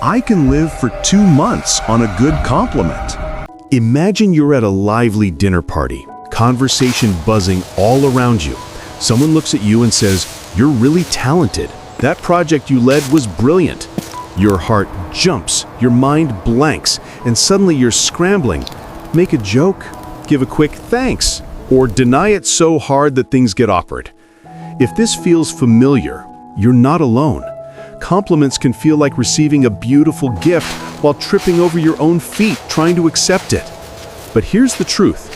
I can live for 2 months on a good compliment. Imagine you're at a lively dinner party, conversation buzzing all around you. Someone looks at you and says, "You're really talented. That project you led was brilliant." Your heart jumps, your mind blanks, and suddenly you're scrambling. Make a joke, give a quick thanks, or deny it so hard that things get awkward. If this feels familiar, you're not alone. Compliments can feel like receiving a beautiful gift while tripping over your own feet trying to accept it. But here's the truth.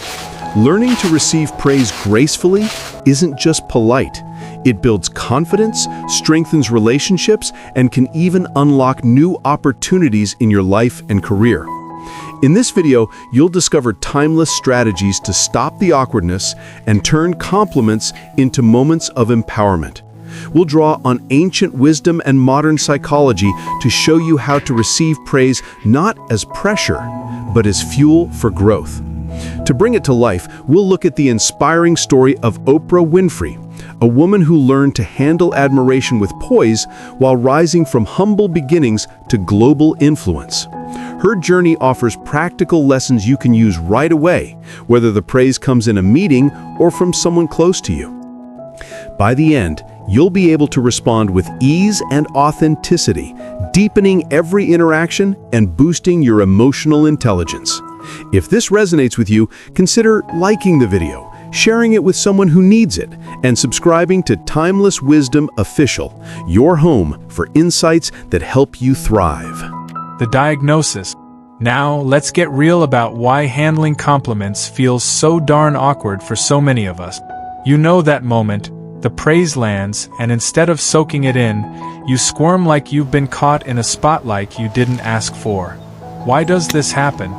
Learning to receive praise gracefully isn't just polite. It builds confidence, strengthens relationships, and can even unlock new opportunities in your life and career. In this video, you'll discover timeless strategies to stop the awkwardness and turn compliments into moments of empowerment. We'll draw on ancient wisdom and modern psychology to show you how to receive praise not as pressure, but as fuel for growth. To bring it to life, we'll look at the inspiring story of Oprah Winfrey, a woman who learned to handle admiration with poise while rising from humble beginnings to global influence. Her journey offers practical lessons you can use right away, whether the praise comes in a meeting or from someone close to you. By the end, you'll be able to respond with ease and authenticity, deepening every interaction and boosting your emotional intelligence. If this resonates with you, consider liking the video, sharing it with someone who needs it, and subscribing to Timeless Wisdom Official, your home for insights that help you thrive. The diagnosis. Now, let's get real about why handling compliments feels so darn awkward for so many of us. You know that moment, the praise lands, and instead of soaking it in, you squirm like you've been caught in a spotlight you didn't ask for. Why does this happen?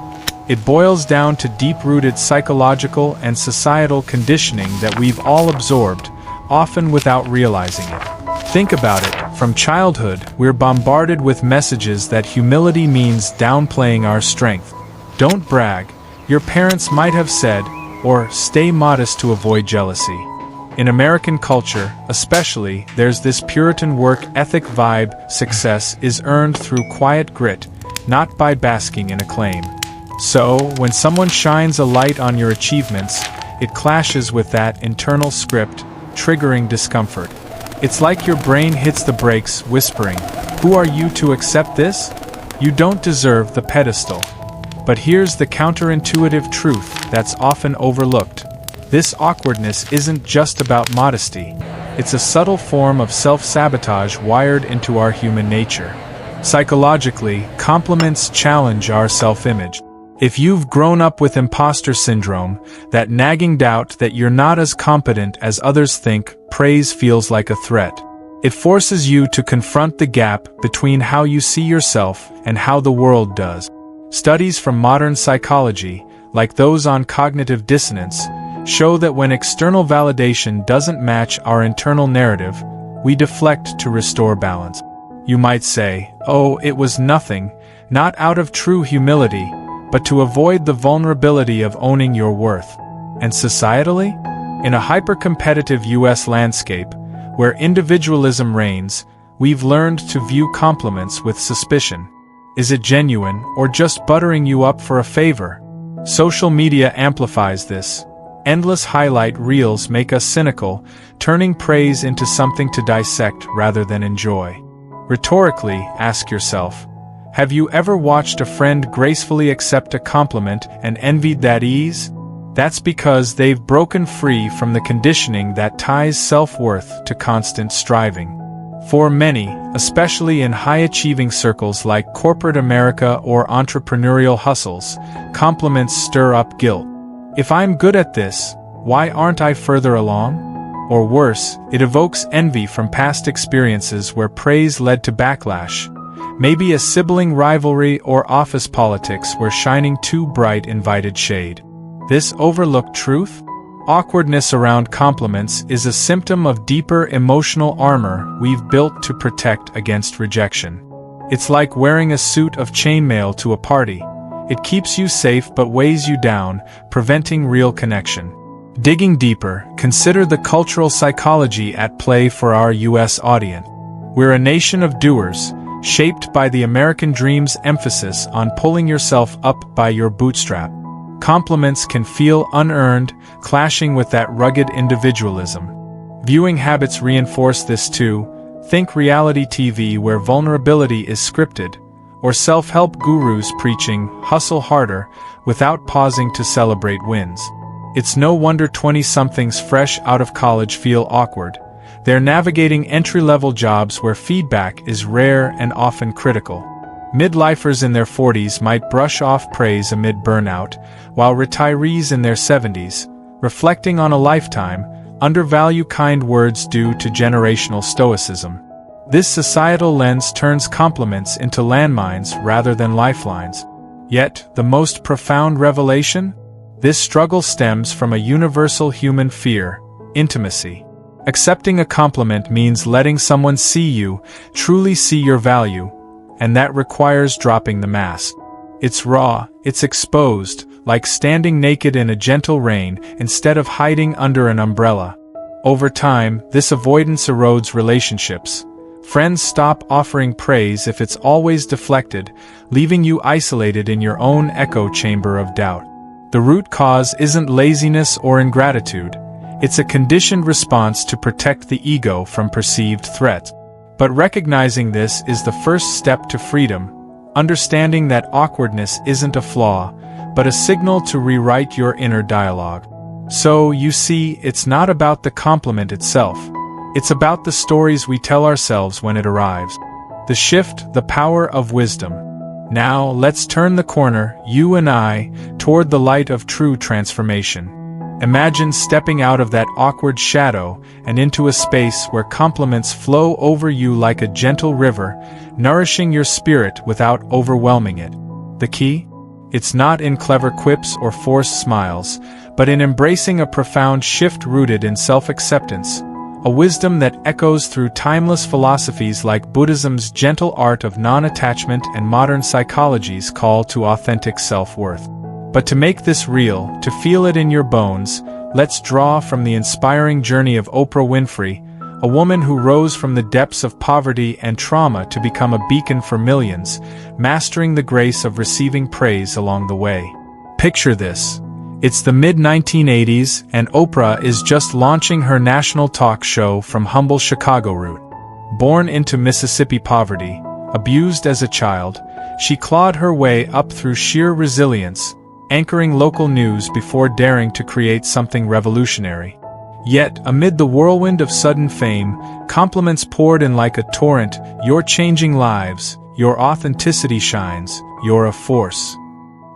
It boils down to deep-rooted psychological and societal conditioning that we've all absorbed, often without realizing it. Think about it. From childhood, we're bombarded with messages that humility means downplaying our strength. Don't brag, your parents might have said, or stay modest to avoid jealousy. In American culture, especially, there's this Puritan work ethic vibe: success is earned through quiet grit, not by basking in acclaim. So, when someone shines a light on your achievements, it clashes with that internal script, triggering discomfort. It's like your brain hits the brakes, whispering, "Who are you to accept this? You don't deserve the pedestal." But here's the counterintuitive truth that's often overlooked. This awkwardness isn't just about modesty. It's a subtle form of self-sabotage wired into our human nature. Psychologically, compliments challenge our self-image. If you've grown up with imposter syndrome, that nagging doubt that you're not as competent as others think, praise feels like a threat. It forces you to confront the gap between how you see yourself and how the world does. Studies from modern psychology, like those on cognitive dissonance, show that when external validation doesn't match our internal narrative, we deflect to restore balance. You might say, "Oh, it was nothing," not out of true humility, but to avoid the vulnerability of owning your worth. And societally? In a hyper-competitive US landscape, where individualism reigns, we've learned to view compliments with suspicion. Is it genuine, or just buttering you up for a favor? Social media amplifies this. Endless highlight reels make us cynical, turning praise into something to dissect rather than enjoy. Rhetorically, ask yourself, have you ever watched a friend gracefully accept a compliment and envied that ease? That's because they've broken free from the conditioning that ties self-worth to constant striving. For many, especially in high-achieving circles like corporate America or entrepreneurial hustles, compliments stir up guilt. If I'm good at this, why aren't I further along? Or worse, it evokes envy from past experiences where praise led to backlash. Maybe a sibling rivalry or office politics where shining too bright invited shade. This overlooked truth? Awkwardness around compliments is a symptom of deeper emotional armor we've built to protect against rejection. It's like wearing a suit of chainmail to a party. It keeps you safe but weighs you down, preventing real connection. Digging deeper, consider the cultural psychology at play for our US audience. We're a nation of doers, shaped by the American dream's emphasis on pulling yourself up by your bootstrap. Compliments can feel unearned, clashing with that rugged individualism. Viewing habits reinforce this too. Think reality TV where vulnerability is scripted, or self-help gurus preaching hustle harder without pausing to celebrate wins. It's no wonder 20-somethings fresh out of college feel awkward. They're navigating entry-level jobs where feedback is rare and often critical. Midlifers in their 40s might brush off praise amid burnout, while retirees in their 70s, reflecting on a lifetime, undervalue kind words due to generational stoicism. This societal lens turns compliments into landmines rather than lifelines. Yet, the most profound revelation? This struggle stems from a universal human fear: intimacy. Accepting a compliment means letting someone see you, truly see your value, and that requires dropping the mask. It's raw, it's exposed, like standing naked in a gentle rain instead of hiding under an umbrella. Over time, this avoidance erodes relationships. Friends stop offering praise if it's always deflected, leaving you isolated in your own echo chamber of doubt. The root cause isn't laziness or ingratitude. It's a conditioned response to protect the ego from perceived threats. But recognizing this is the first step to freedom, understanding that awkwardness isn't a flaw, but a signal to rewrite your inner dialogue. So, you see, it's not about the compliment itself. It's about the stories we tell ourselves when it arrives. The shift, the power of wisdom. Now, let's turn the corner, you and I, toward the light of true transformation. Imagine stepping out of that awkward shadow and into a space where compliments flow over you like a gentle river, nourishing your spirit without overwhelming it. The key? It's not in clever quips or forced smiles, but in embracing a profound shift rooted in self-acceptance, a wisdom that echoes through timeless philosophies like Buddhism's gentle art of non-attachment and modern psychology's call to authentic self-worth. But to make this real, to feel it in your bones, let's draw from the inspiring journey of Oprah Winfrey, a woman who rose from the depths of poverty and trauma to become a beacon for millions, mastering the grace of receiving praise along the way. Picture this. It's the mid-1980s, and Oprah is just launching her national talk show from humble Chicago root. Born into Mississippi poverty, abused as a child, she clawed her way up through sheer resilience, anchoring local news before daring to create something revolutionary. Yet, amid the whirlwind of sudden fame, compliments poured in like a torrent. You're changing lives, your authenticity shines, you're a force.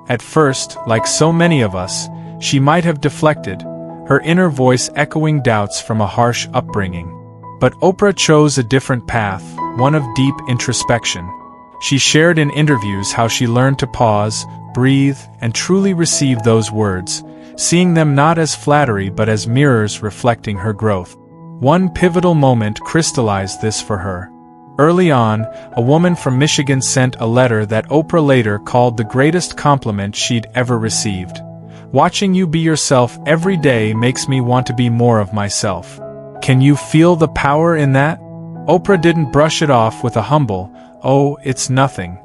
At first, like so many of us, she might have deflected, her inner voice echoing doubts from a harsh upbringing. But Oprah chose a different path, one of deep introspection. She shared in interviews how she learned to pause, breathe, and truly receive those words, seeing them not as flattery but as mirrors reflecting her growth. One pivotal moment crystallized this for her. Early on, a woman from Michigan sent a letter that Oprah later called the greatest compliment she'd ever received. "Watching you be yourself every day makes me want to be more of myself. Can you feel the power in that?" Oprah didn't brush it off with a humble, "Oh, it's nothing."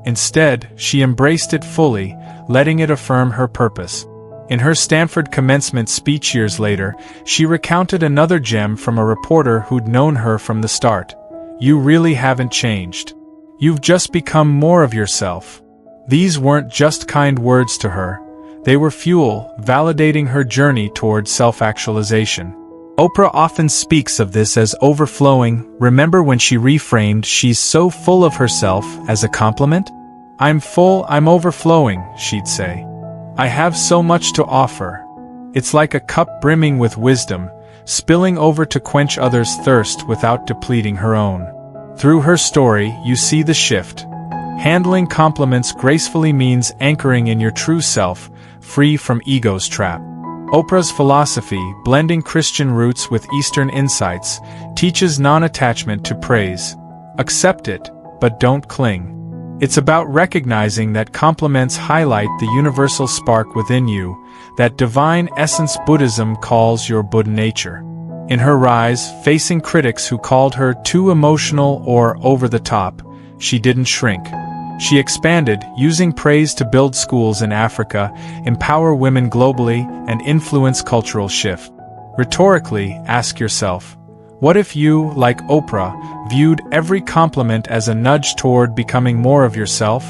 Instead, she embraced it fully, letting it affirm her purpose. In her Stanford commencement speech years later, she recounted another gem from a reporter who'd known her from the start. "You really haven't changed. You've just become more of yourself." These weren't just kind words to her. They were fuel, validating her journey toward self-actualization. Oprah often speaks of this as overflowing. Remember when she reframed "she's so full of herself" as a compliment? "I'm full, I'm overflowing," she'd say. "I have so much to offer." It's like a cup brimming with wisdom, spilling over to quench others' thirst without depleting her own. Through her story, you see the shift. Handling compliments gracefully means anchoring in your true self, free from ego's trap. Oprah's philosophy, blending Christian roots with Eastern insights, teaches non-attachment to praise. Accept it, but don't cling. It's about recognizing that compliments highlight the universal spark within you, that divine essence Buddhism calls your Buddha nature. In her rise, facing critics who called her too emotional or over the top, she didn't shrink. She expanded, using praise to build schools in Africa, empower women globally, and influence cultural shift. Rhetorically, ask yourself, what if you, like Oprah, viewed every compliment as a nudge toward becoming more of yourself?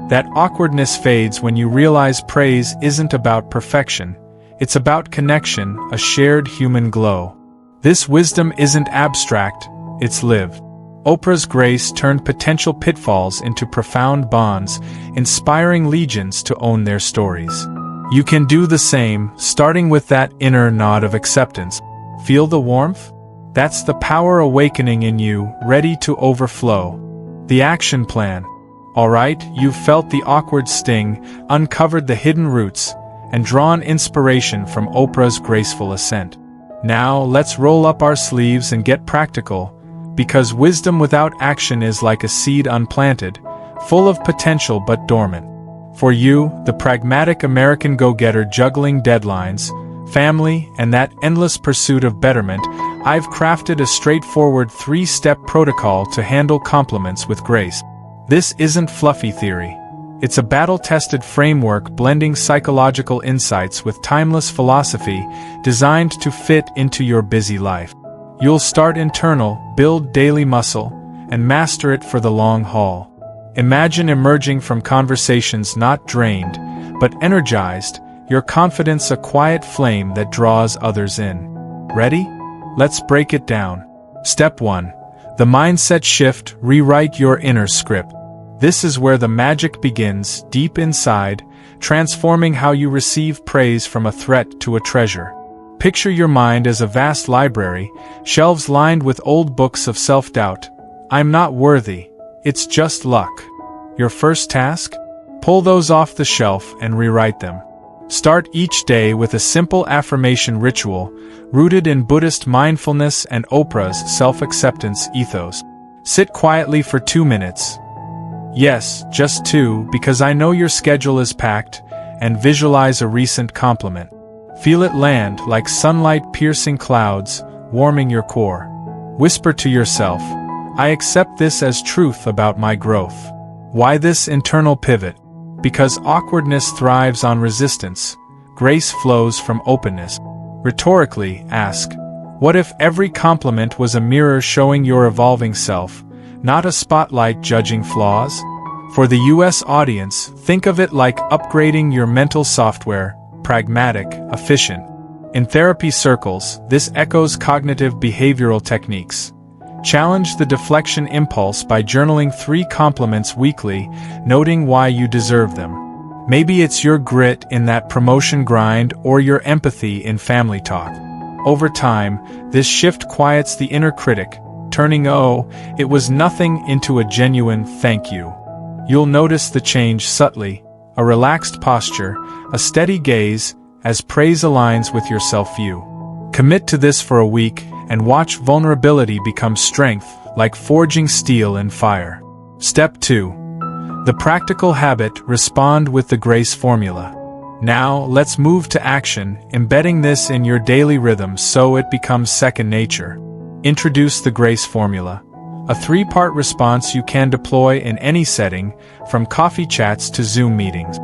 That awkwardness fades when you realize praise isn't about perfection. It's about connection, a shared human glow. This wisdom isn't abstract, it's lived. Oprah's grace turned potential pitfalls into profound bonds, inspiring legions to own their stories. You can do the same, starting with that inner nod of acceptance. Feel the warmth? That's the power awakening in you, ready to overflow. The action plan. Alright, you've felt the awkward sting, uncovered the hidden roots, and drawn inspiration from Oprah's graceful ascent. Now, let's roll up our sleeves and get practical, because wisdom without action is like a seed unplanted, full of potential but dormant. For you, the pragmatic American go-getter juggling deadlines, family, and that endless pursuit of betterment, I've crafted a straightforward 3-step protocol to handle compliments with grace. This isn't fluffy theory. It's a battle-tested framework blending psychological insights with timeless philosophy designed to fit into your busy life. You'll start internal, build daily muscle, and master it for the long haul. Imagine emerging from conversations not drained, but energized, your confidence a quiet flame that draws others in. Ready? Let's break it down. Step 1. The mindset shift, rewrite your inner script. This is where the magic begins, deep inside, transforming how you receive praise from a threat to a treasure. Picture your mind as a vast library, shelves lined with old books of self-doubt. I'm not worthy. It's just luck. Your first task? Pull those off the shelf and rewrite them. Start each day with a simple affirmation ritual, rooted in Buddhist mindfulness and Oprah's self-acceptance ethos. Sit quietly for 2 minutes. Yes, just 2, because I know your schedule is packed, and visualize a recent compliment. Feel it land like sunlight piercing clouds, warming your core. Whisper to yourself, I accept this as truth about my growth. Why this internal pivot? Because awkwardness thrives on resistance, grace flows from openness. Rhetorically, ask, what if every compliment was a mirror showing your evolving self, not a spotlight judging flaws? For the US audience, think of it like upgrading your mental software, pragmatic, efficient. In therapy circles, this echoes cognitive behavioral techniques. Challenge the deflection impulse by journaling 3 compliments weekly, noting why you deserve them. Maybe it's your grit in that promotion grind or your empathy in family talk. Over time, this shift quiets the inner critic, turning "oh, it was nothing" into a genuine "thank you." You'll notice the change subtly, a relaxed posture, a steady gaze, as praise aligns with your self-view. Commit to this for a week, and watch vulnerability become strength, like forging steel in fire. Step 2. The practical habit, respond with the grace formula. Now, let's move to action, embedding this in your daily rhythm so it becomes second nature. Introduce the grace formula. A 3-part response you can deploy in any setting, from coffee chats to Zoom meetings.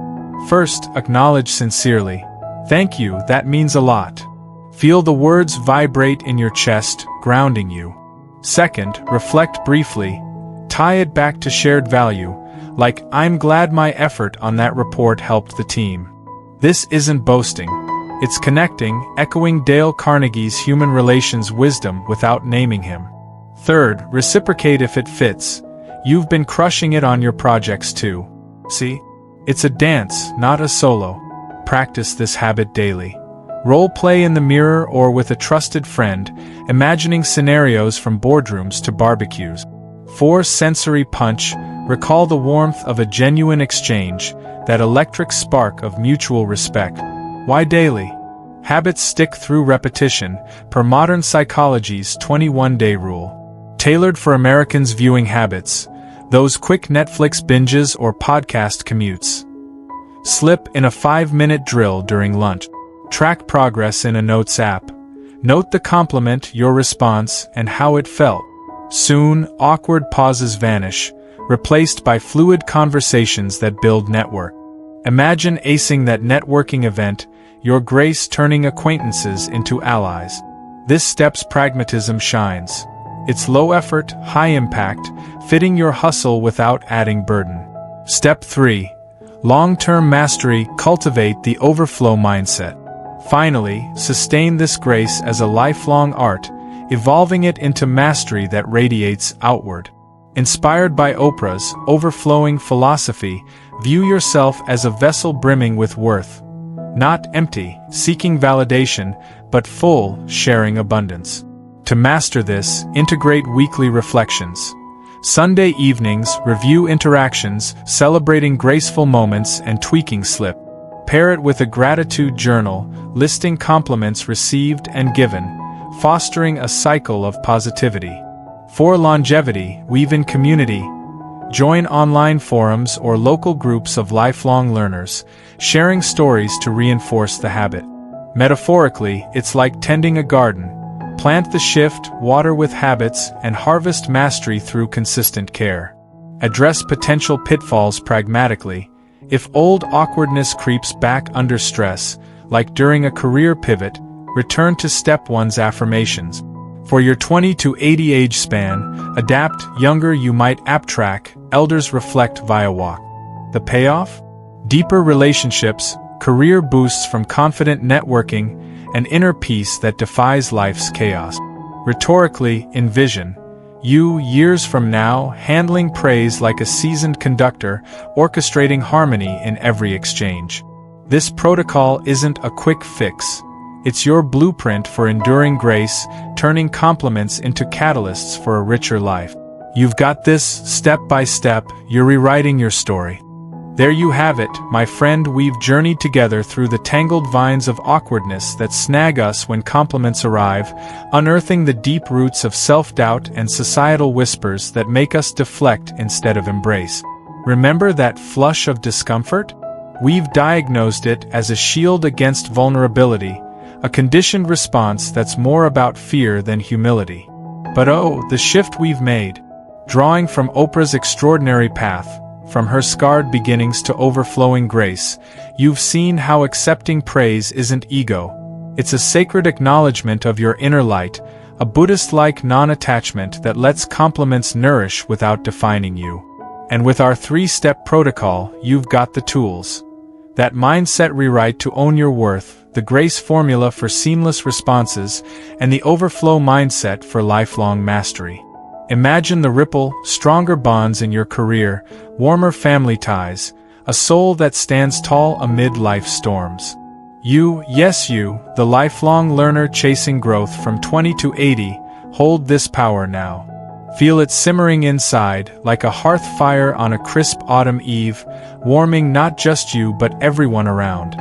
First, acknowledge sincerely. Thank you, that means a lot. Feel the words vibrate in your chest, grounding you. Second, reflect briefly. Tie it back to shared value, like I'm glad my effort on that report helped the team. This isn't boasting. It's connecting, echoing Dale Carnegie's human relations wisdom without naming him. Third, reciprocate if it fits. You've been crushing it on your projects too. See? It's a dance, not a solo. Practice this habit daily. Role play in the mirror or with a trusted friend, imagining scenarios from boardrooms to barbecues. 4. Sensory punch. Recall the warmth of a genuine exchange, that electric spark of mutual respect. Why daily? Habits stick through repetition, per modern psychology's 21-day rule. Tailored for Americans' viewing habits, those quick Netflix binges or podcast commutes. Slip in a 5-minute drill during lunch. Track progress in a notes app. Note the compliment, your response, and how it felt. Soon, awkward pauses vanish, replaced by fluid conversations that build network. Imagine acing that networking event, your grace turning acquaintances into allies. This step's pragmatism shines. It's low effort, high impact, fitting your hustle without adding burden. Step 3. Long-term mastery. Cultivate the overflow mindset. Finally, sustain this grace as a lifelong art, evolving it into mastery that radiates outward. Inspired by Oprah's overflowing philosophy, view yourself as a vessel brimming with worth. Not empty, seeking validation, but full, sharing abundance. To master this, integrate weekly reflections. Sunday evenings, review interactions, celebrating graceful moments and tweaking slip. Pair it with a gratitude journal, listing compliments received and given, fostering a cycle of positivity. For longevity, weave in community. Join online forums or local groups of lifelong learners, sharing stories to reinforce the habit. Metaphorically, it's like tending a garden. Plant the shift, water with habits, and harvest mastery through consistent care. Address potential pitfalls pragmatically. If old awkwardness creeps back under stress, like during a career pivot, return to step 1's affirmations. For your 20 to 80 age span, adapt. Younger you might app-track, elders reflect via walk. The payoff? Deeper relationships, career boosts from confident networking, and inner peace that defies life's chaos. Rhetorically, envision you, years from now, handling praise like a seasoned conductor, orchestrating harmony in every exchange. This protocol isn't a quick fix. It's your blueprint for enduring grace, turning compliments into catalysts for a richer life. You've got this, step by step, you're rewriting your story. There you have it, my friend. We've journeyed together through the tangled vines of awkwardness that snag us when compliments arrive, unearthing the deep roots of self-doubt and societal whispers that make us deflect instead of embrace. Remember that flush of discomfort? We've diagnosed it as a shield against vulnerability, a conditioned response that's more about fear than humility. But oh, the shift we've made. Drawing from Oprah's extraordinary path, from her scarred beginnings to overflowing grace, you've seen how accepting praise isn't ego. It's a sacred acknowledgement of your inner light, a Buddhist-like non-attachment that lets compliments nourish without defining you. And with our 3-step protocol, you've got the tools. That mindset rewrite to own your worth, the grace formula for seamless responses, and the overflow mindset for lifelong mastery. Imagine the ripple, stronger bonds in your career, warmer family ties, a soul that stands tall amid life's storms. You, yes you, the lifelong learner chasing growth from 20 to 80, hold this power now. Feel it simmering inside, like a hearth fire on a crisp autumn eve, warming not just you but everyone around.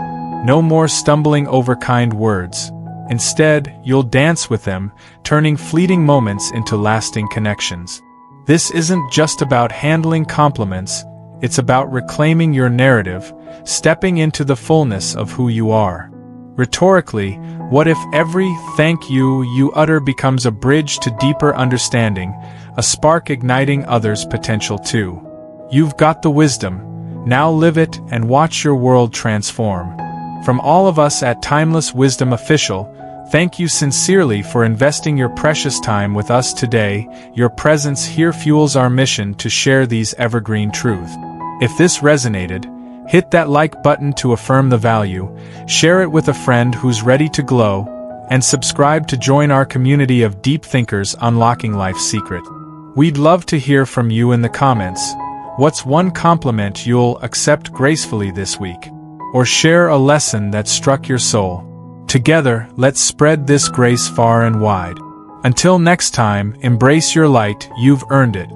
No more stumbling over kind words. Instead, you'll dance with them, turning fleeting moments into lasting connections. This isn't just about handling compliments, it's about reclaiming your narrative, stepping into the fullness of who you are. Rhetorically, what if every thank you you utter becomes a bridge to deeper understanding, a spark igniting others' potential too? You've got the wisdom, now live it and watch your world transform. From all of us at Timeless Wisdom Official, thank you sincerely for investing your precious time with us today. Your presence here fuels our mission to share these evergreen truths. If this resonated, hit that like button to affirm the value, share it with a friend who's ready to glow, and subscribe to join our community of deep thinkers unlocking life's secret. We'd love to hear from you in the comments. What's one compliment you'll accept gracefully this week? Or share a lesson that struck your soul. Together, let's spread this grace far and wide. Until next time, embrace your light, you've earned it.